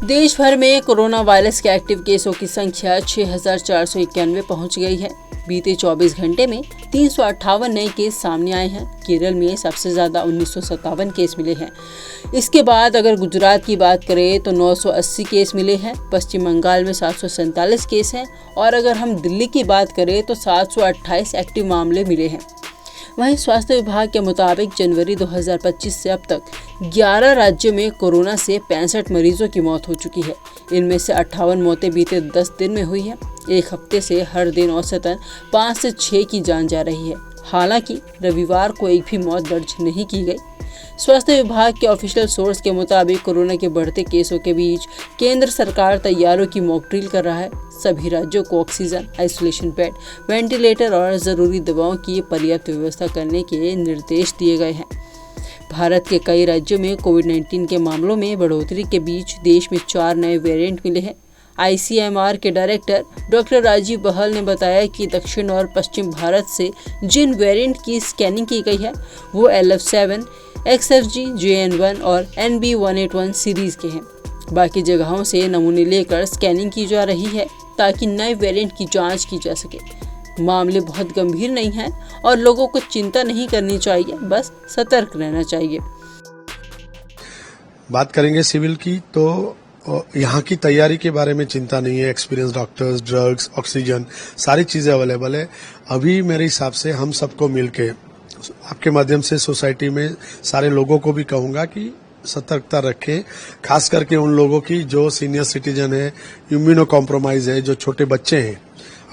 देश भर में कोरोना वायरस के एक्टिव केसों की संख्या 6,491 पहुंच गई है। बीते 24 घंटे में 358 नए केस सामने आए हैं। केरल में सबसे ज्यादा 1957 केस मिले हैं। इसके बाद अगर गुजरात की बात करें तो 980 केस मिले हैं। पश्चिम बंगाल में 747 केस हैं और अगर हम दिल्ली की बात करें तो 728 एक्टिव मामले मिले हैं। वहीं स्वास्थ्य विभाग के मुताबिक जनवरी 2025 से अब तक 11 राज्यों में कोरोना से 65 मरीजों की मौत हो चुकी है। इनमें से 58 मौतें बीते 10 दिन में हुई हैं। एक हफ्ते से हर दिन औसतन 5 से 6 की जान जा रही है। हालांकि रविवार को एक भी मौत दर्ज नहीं की गई। स्वास्थ्य विभाग के ऑफिशियल सोर्स के मुताबिक कोरोना के बढ़ते केसों के बीच केंद्र सरकार तैयारियों की मॉक ड्रिल कर रहा है। सभी राज्यों को ऑक्सीजन, आइसोलेशन बेड, वेंटिलेटर और जरूरी दवाओं की पर्याप्त व्यवस्था करने के निर्देश दिए गए हैं। भारत के कई राज्यों में कोविड-19 के मामलों में बढ़ोतरी के बीच देश में 4 नए वेरिएंट मिले हैं। ICMR के डायरेक्टर डॉक्टर राजीव बहल ने बताया कि दक्षिण और पश्चिम भारत से जिन वेरिएंट की स्कैनिंग की गई है वो LF7, XFG, JN1 और NB181 सीरीज के हैं। बाकी जगहों से नमूने लेकर स्कैनिंग की जा रही है ताकि नए वेरिएंट की जांच की जा सके। मामले बहुत गंभीर नहीं हैं और लोगों को चिंता नहीं करनी चाहिए, बस सतर्क रहना चाहिए। बात करेंगे सिविल की तो यहाँ की तैयारी के बारे में चिंता नहीं है। एक्सपीरियंस डॉक्टर्स, ड्रग्स, ऑक्सीजन, सारी चीजें अवेलेबल है। अभी मेरे हिसाब से हम सबको मिलके आपके माध्यम से सोसाइटी में सारे लोगों को भी कहूंगा कि सतर्कता रखें, खास करके उन लोगों की जो सीनियर सिटीजन है, इम्यूनो कॉम्प्रोमाइज है, जो छोटे बच्चे हैं।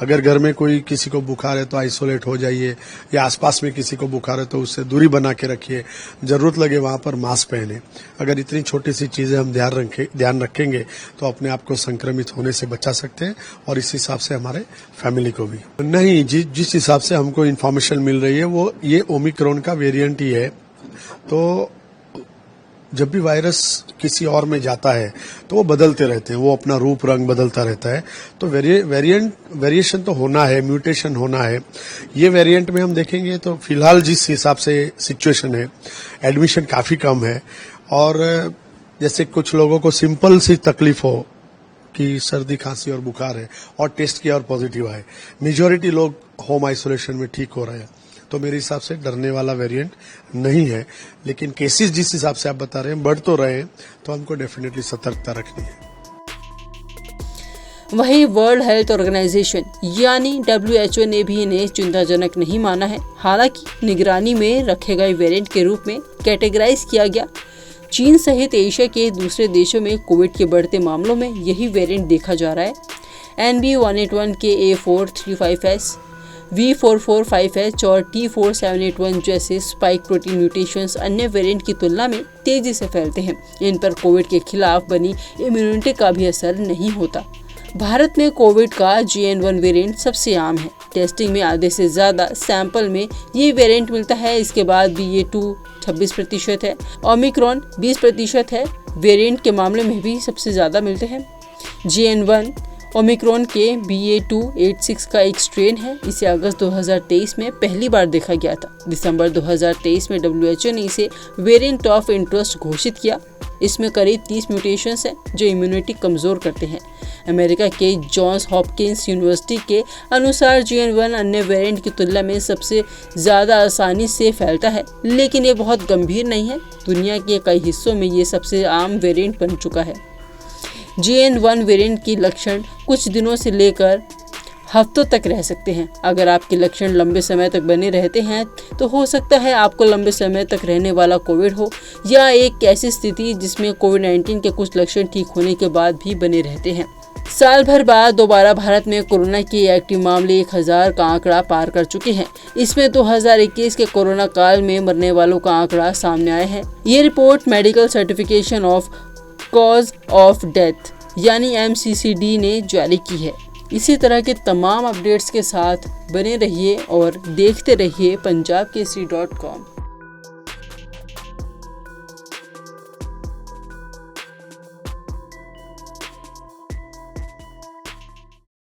अगर घर में कोई किसी को बुखार है तो आइसोलेट हो जाइए, या आसपास में किसी को बुखार है तो उससे दूरी बना के रखिए। जरूरत लगे वहां पर मास्क पहने। अगर इतनी छोटी सी चीजें हम ध्यान रखेंगे तो अपने आप को संक्रमित होने से बचा सकते हैं और इस हिसाब से हमारे फैमिली को भी। नहीं, जिस हिसाब से हमको इन्फॉर्मेशन मिल रही है वो ये ओमिक्रॉन का वेरिएंट ही है। तो जब भी वायरस किसी और में जाता है तो वो बदलते रहते हैं, वो अपना रूप रंग बदलता रहता है। तो वेरिएशन तो होना है, म्यूटेशन होना है। ये वेरिएंट में हम देखेंगे तो फिलहाल जिस हिसाब से सिचुएशन है, एडमिशन काफी कम है और जैसे कुछ लोगों को सिंपल सी तकलीफ हो कि सर्दी, खांसी और बुखार है और टेस्ट किया और पॉजिटिव आए, मेजॉरिटी लोग होम आइसोलेशन में ठीक हो रहे हैं। तो मेरे हिसाब से डरने वाला वेरिएंट नहीं है। लेकिन केसेस जिस हिसाब से आप बता रहे हैं बढ़ तो रहे हैं, तो हमको डेफिनेटली सतर्कता रखनी है। वहीं वर्ल्ड हेल्थ ऑर्गेनाइजेशन यानी WHO ने भी इन्हें चिंताजनक नहीं माना है। हालांकि निगरानी में रखे गए वेरिएंट के रूप में कैटेगराइज किया गया। चीन सहित एशिया के दूसरे देशों में कोविड के बढ़ते मामलों में यही वेरिएंट देखा जा रहा है। NB181 के A435S, V445H और T4781 जैसे स्पाइक प्रोटीन म्यूटेशंस अन्य वेरिएंट की तुलना में तेजी से फैलते हैं। इन पर कोविड के खिलाफ बनी इम्यूनिटी का भी असर नहीं होता। भारत में कोविड का JN1 वेरिएंट सबसे आम है। टेस्टिंग में आधे से ज्यादा सैंपल में ये वेरिएंट मिलता है। इसके बाद BA2 26% है, ओमिक्रॉन 20% है। वेरिएंट के मामले में भी सबसे ज्यादा मिलते हैं। JN1 ओमिक्रॉन के BA286 का एक स्ट्रेन है। इसे अगस्त 2023 में पहली बार देखा गया था। दिसंबर 2023 में WHO ने इसे वेरिएंट ऑफ इंटरेस्ट घोषित किया। इसमें करीब 30 म्यूटेशंस हैं जो इम्यूनिटी कमजोर करते हैं। अमेरिका के जॉन्स हॉपकिंस यूनिवर्सिटी के अनुसार JN1 अन्य वेरिएंट की तुलना में सबसे ज्यादा आसानी से फैलता है, लेकिन ये बहुत गंभीर नहीं है। दुनिया के कई हिस्सों में ये सबसे आम वेरिएंट बन चुका है। JN1 वेरिएंट के लक्षण कुछ दिनों से लेकर हफ्तों तक रह सकते हैं। अगर आपके लक्षण लंबे समय तक बने रहते हैं तो हो सकता है आपको लंबे समय तक रहने वाला कोविड हो, या एक ऐसी स्थिति जिसमें कोविड-19 के कुछ लक्षण ठीक होने के बाद भी बने रहते हैं। साल भर बाद दोबारा भारत में कोरोना के एक्टिव मामले 1000 का आंकड़ा पार कर चुके हैं। इसमें 2021 के कोरोना काल में मरने वालों का आंकड़ा सामने आया है। ये report medical certification of cause of death यानी MCCD ने जारी की है। इसी तरह के तमाम अपडेट्स के साथ बने रहिए और देखते रहिए punjabkesari.com।